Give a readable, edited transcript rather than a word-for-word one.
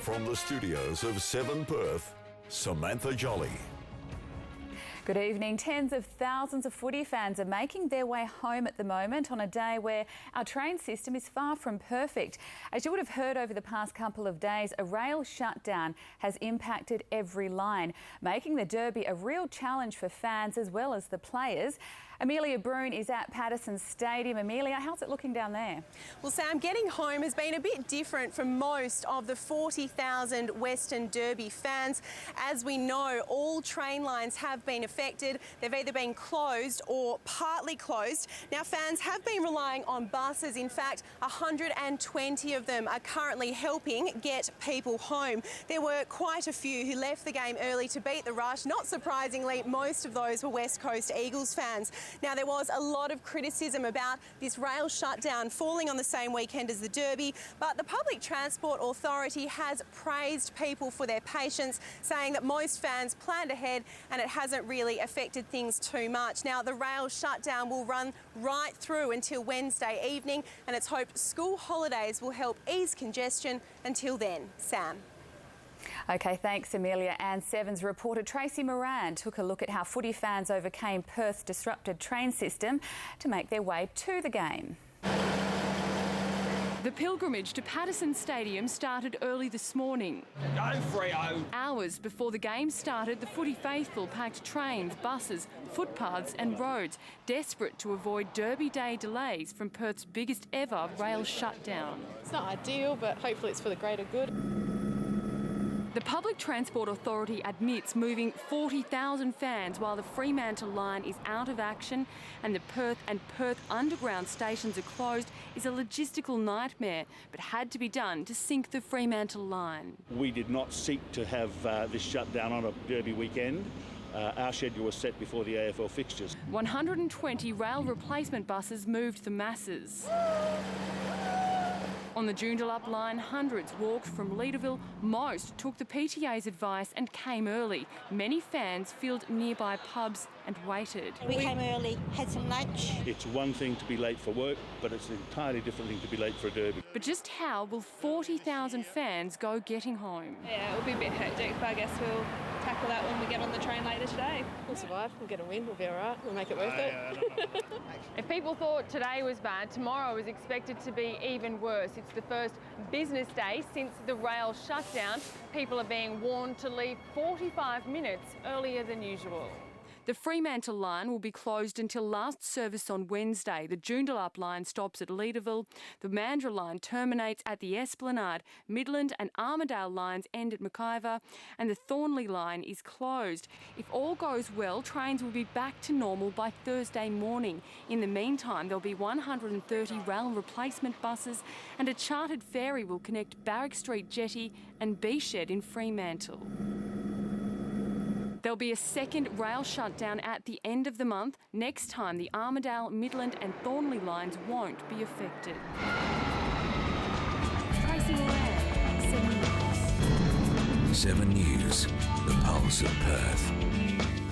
From the studios of 7 Perth, Samantha Jolly. Good evening. Tens of thousands of footy fans are making their way home at the moment on a day where our train system is far from perfect. As you would have heard over the past couple of days, a rail shutdown has impacted every line, making the derby a real challenge for fans as well as the players. Amelia Broon is at Patterson Stadium. Amelia, how's it looking down there? Well, Sam, getting home has been a bit different from most of the 40,000 Western Derby fans. As we know, all train lines have been affected. They've either been closed or partly closed. Now, fans have been relying on buses. In fact, 120 of them are currently helping get people home. There were quite a few who left the game early to beat the rush. Not surprisingly, most of those were West Coast Eagles fans. Now, there was a lot of criticism about this rail shutdown falling on the same weekend as the Derby, but the Public Transport Authority has praised people for their patience, saying that most fans planned ahead and it hasn't really affected things too much. Now, the rail shutdown will run right through until Wednesday evening, and it's hoped school holidays will help ease congestion until then. Sam. OK, thanks, Amelia. And Seven's reporter Tracy Moran took a look at how footy fans overcame Perth's disrupted train system to make their way to the game. The pilgrimage to Patterson Stadium started early this morning. Go Freo! Hours before the game started, the footy faithful packed trains, buses, footpaths and roads, desperate to avoid Derby Day delays from Perth's biggest ever rail shutdown. It's not ideal, but hopefully it's for the greater good. The Public Transport Authority admits moving 40,000 fans while the Fremantle line is out of action and the Perth and Perth Underground stations are closed is a logistical nightmare, but had to be done to sync the Fremantle line. We did not seek to have this shut down on a Derby weekend. Our schedule was set before the AFL fixtures. 120 rail replacement buses moved the masses. On the Joondalup line, hundreds walked from Leederville. Most took the PTA's advice and came early. Many fans filled nearby pubs and waited. We came early, had some lunch. It's one thing to be late for work, but it's an entirely different thing to be late for a derby. But just how will 40,000 fans go getting home? Yeah, it'll be a bit hectic, but I guess we'll tackle that when we get on the train later today. We'll survive, we'll get a win, we'll be all right, we'll make it worth it. If people thought today was bad, tomorrow is expected to be even worse. It's the first business day since the rail shutdown. People are being warned to leave 45 minutes earlier than usual. The Fremantle line will be closed until last service on Wednesday. The Joondalup line stops at Leederville. The Mandurah line terminates at the Esplanade. Midland and Armidale lines end at McIver. And the Thornley line is closed. If all goes well, trains will be back to normal by Thursday morning. In the meantime, there'll be 130 rail replacement buses and a chartered ferry will connect Barrack Street Jetty and B-Shed in Fremantle. There'll be a second rail shutdown at the end of the month. Next time, the Armidale, Midland and Thornley lines won't be affected. Tracy Moran, 7 News. 7 News, the pulse of Perth.